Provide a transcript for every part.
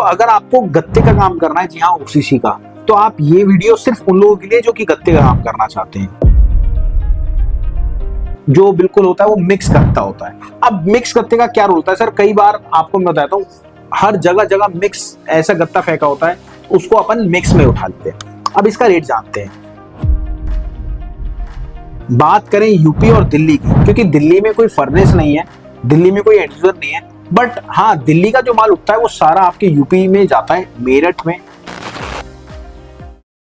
तो अगर आपको गत्ते का काम करना है, जी हाँ ओसीसी का, तो आप ये वीडियो सिर्फ उन लोगों के लिए जो कि गत्ते का काम करना चाहते हैं, जो बिल्कुल होता है वो मिक्स गत्ता होता है। अब मिक्स गत्ते का क्या रोल होता है सर, कई बार आपको मैं बताता हूँ, हर जगह जगह मिक्स ऐसा गत्ता फेंका होता है, उसको अपन मिक्स में उठा लेते हैं। अब इसका रेट जानते हैं। बात करें यूपी और दिल्ली की, क्योंकि दिल्ली में कोई फर्नेस नहीं है, दिल्ली में कोई एंड यूजर नहीं है, बट हाँ दिल्ली का जो माल उठता है वो सारा आपके यूपी में जाता है, मेरठ में।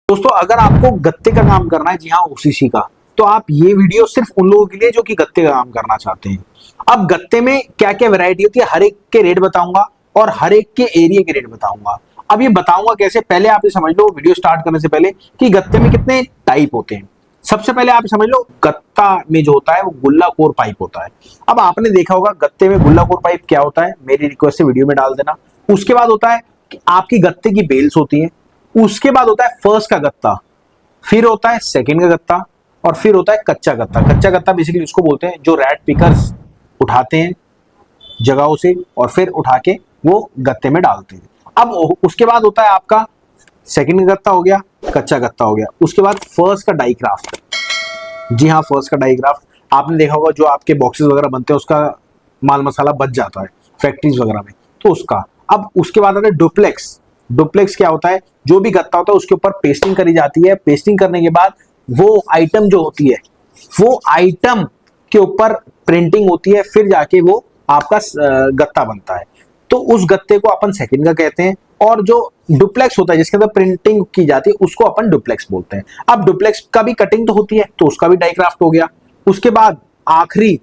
दोस्तों अगर आपको गत्ते का काम करना है, जी हाँ ओसीसी का, तो आप ये वीडियो सिर्फ उन लोगों के लिए जो कि गत्ते का काम करना चाहते हैं। अब गत्ते में क्या क्या वैरायटी होती है, हर एक के रेट बताऊंगा और हर एक के एरिया के रेट बताऊंगा। अब ये बताऊंगा कैसे, पहले आप ये समझ लो वीडियो स्टार्ट करने से पहले कि गत्ते में कितने टाइप होते हैं। सबसे पहले आप समझ लो गत्ता में जो होता है वो गुल्ला कोर पाइप होता है। अब आपने देखा होगा गत्ते में गुल्ला कोर पाइप क्या होता है, मेरी रिक्वेस्ट से वीडियो में डाल देना। उसके बाद होता है कि आपकी गत्ते की बेल्स होती है, उसके बाद होता है फर्स्ट का गत्ता, फिर होता है सेकंड का गत्ता, और फिर होता है कच्चा गत्ता। कच्चा गत्ता बेसिकली उसको बोलते हैं जो रैट पिकर्स उठाते हैं जगहों से और फिर उठा के वो गत्ते में डालते हैं। अब उसके बाद होता है आपका सेकंड का गत्ता हो गया, कच्चा गत्ता हो गया, उसके बाद फर्स्ट का डाई क्राफ्ट। जी हाँ फर्स्ट का डाई क्राफ्ट आपने देखा होगा, जो आपके बॉक्सेस वगैरह बनते हैं उसका माल मसाला बच जाता है फैक्ट्रीज वगैरह में, तो उसका। अब उसके बाद आता है डुप्लेक्स। डुप्लेक्स क्या होता है, जो भी गत्ता होता है उसके ऊपर पेस्टिंग करी जाती है, पेस्टिंग करने के बाद वो आइटम जो होती है वो आइटम के ऊपर प्रिंटिंग होती है, फिर जाके वो आपका गत्ता बनता है। तो उस गत्ते को अपन सेकंड का कहते हैं, और जो डुप्लेक्स होता है जिसके अंदर प्रिंटिंग की जाती है उसको अपन डुप्लेक्स बोलते हैं। अब डुप्लेक्स का भी कटिंग तो होती है तो उसका भी डाई क्राफ्ट हो गया। उसके बाद आखिरी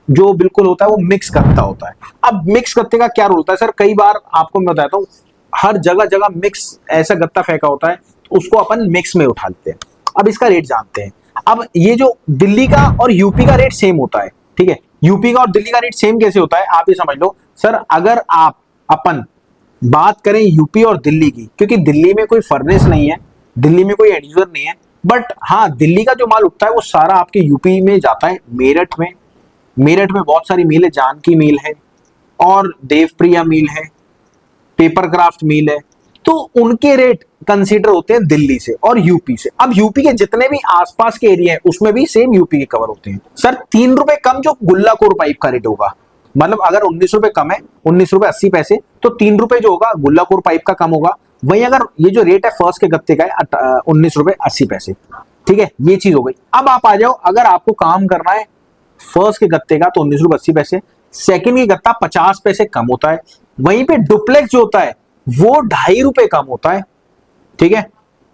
जो बिल्कुल होता है वो मिक्स गत्ता होता है। अब मिक्स गत्ते का क्या रोल होता है सर, कई बार आपको मैं बताता हूँ, हर जगह जगह मिक्स ऐसा गत्ता फेंका होता है, तो उसको अपन मिक्स में उठा लेते हैं। अब इसका रेट जानते हैं। अब ये जो दिल्ली का और यूपी का रेट सेम होता है, ठीक है, यूपी का और दिल्ली का रेट सेम कैसे होता है आप ये समझ लो सर। अगर आप अपन बात करें यूपी और दिल्ली की, क्योंकि दिल्ली में कोई फर्नेस नहीं है, दिल्ली में कोई एंड यूजर नहीं है, बट हाँ दिल्ली का जो माल उठता है वो सारा आपके यूपी में जाता है, मेरठ में। मेरठ में बहुत सारी मिल है, जानकी मिल है और देवप्रिया मिल है, पेपर क्राफ्ट मिल है, तो उनके रेट कंसीडर होते हैं दिल्ली से और यूपी से। अब यूपी के जितने भी आसपास के एरिया है उसमें भी सेम यूपी के कवर होते हैं। सर 3 रुपए कम जो गुल्ला कोर पाइप का रेट होगा, मतलब अगर 19 रुपए कम है, 19 रुपए 80 पैसे, तो 3 रुपए जो होगा गुल्ला कोर पाइप का कम होगा। वहीं अगर ये जो रेट है फर्स्ट के गत्ते का है 19 रुपए 80 पैसे, ठीक है, ये चीज हो गई। अब आप आ जाओ, अगर आपको काम करना है फर्स्ट के गत्ते का तो 19 रुपए 80 पैसे, सेकंड के गत्ता 50 पैसे कम होता है, वहीं पे डुप्लेक्स जो होता है वो 2.5 रुपए कम होता है, ठीक है।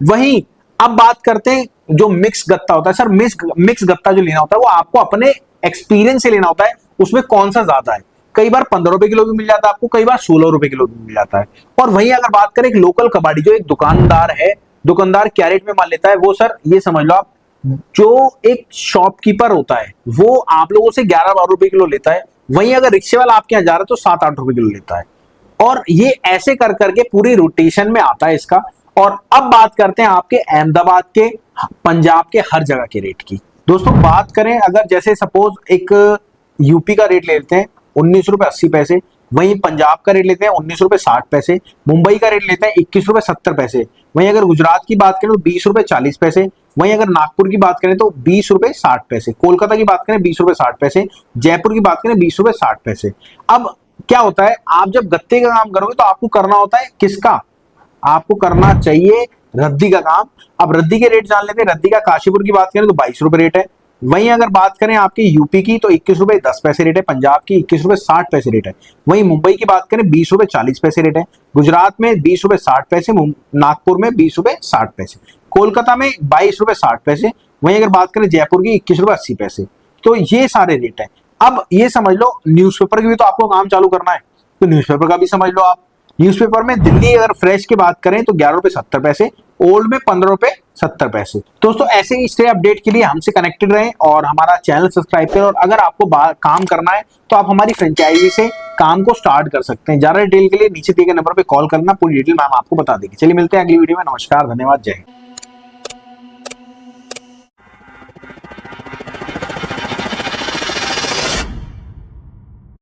वहीं अब बात करते हैं जो मिक्स गत्ता होता है सर, मिक्स गत्ता जो लेना होता है वो आपको अपने एक्सपीरियंस से लेना होता है, उसमें कौन सा ज्यादा है। कई बार 15 रुपए किलो भी मिल जाता है आपको, कई बार 16 रुपए किलो भी मिल जाता है। और वहीं अगर बात करें एक लोकल कबाड़ी, जो एक दुकानदार है, दुकानदार क्या रेट में माल लेता है वो सर ये समझ लो आप, जो एक शॉपकीपर होता है वो आप लोगों से 11-12 रुपए किलो लेता है, वहीं अगर रिक्शे वाला आपके यहाँ जा रहा है तो 7-8 रुपए किलो लेता है। और ये ऐसे कर करके पूरी रोटेशन में आता है इसका। और अब बात करते हैं आपके अहमदाबाद के, पंजाब के, हर जगह के रेट की। दोस्तों बात करें अगर जैसे सपोज एक यूपी का रेट ले लेते हैं 19 रुपए 80 पैसे, वहीं पंजाब का रेट लेते हैं 19 रुपए 60 पैसे, मुंबई का रेट लेते हैं 21 रुपए 70 पैसे, वहीं अगर गुजरात की बात करें तो 20 रुपए 40 पैसे, वहीं अगर नागपुर की बात करें तो 20 रुपए 60 पैसे, कोलकाता की बात करें 20 रुपए 60 पैसे, जयपुर की बात करें 20 रुपए 60 पैसे। अब क्या होता है, आप जब गत्ते का काम करोगे तो आपको करना होता है किसका, आपको करना चाहिए रद्दी का काम। अब रद्दी के रेट जान लेते हैं। रद्दी का काशीपुर की बात करें तो 22 रुपए रेट है, वहीं अगर बात करें आपके यूपी की तो 21 रुपए 10 पैसे रेट है, पंजाब की 21 रुपए 60 पैसे रेट है, वहीं मुंबई की बात करें 20 रुपए 40 पैसे रेट है, गुजरात में 20 रुपए 60 पैसे, नागपुर में 20 रुपए 60 पैसे, कोलकाता में 22 रुपए 60 पैसे, वहीं अगर बात करें जयपुर की 21 रुपए 80 पैसे। तो ये सारे रेट है। अब ये समझ लो न्यूज़पेपर की भी तो आपको काम चालू करना है, तो न्यूज़पेपर का भी समझ लो आप। न्यूज़पेपर में दिल्ली अगर फ्रेश की बात करें तो 11 रुपए 70 पैसे, ओल्ड में 15 रुपए 70 पैसे। दोस्तों ऐसे ही स्टे अपडेट के लिए हमसे कनेक्टेड रहें और हमारा चैनल सब्सक्राइब करें। और अगर आपको काम करना है तो आप हमारी फ्रेंचाइजी से काम को स्टार्ट कर सकते हैं। ज्यादा डिटेल के लिए नीचे दिए गए नंबर पे कॉल करना, पूरी डिटेल मैम आपको बता देगी। चलिए मिलते हैं अगली वीडियो में। नमस्कार, धन्यवाद, जय हिंद।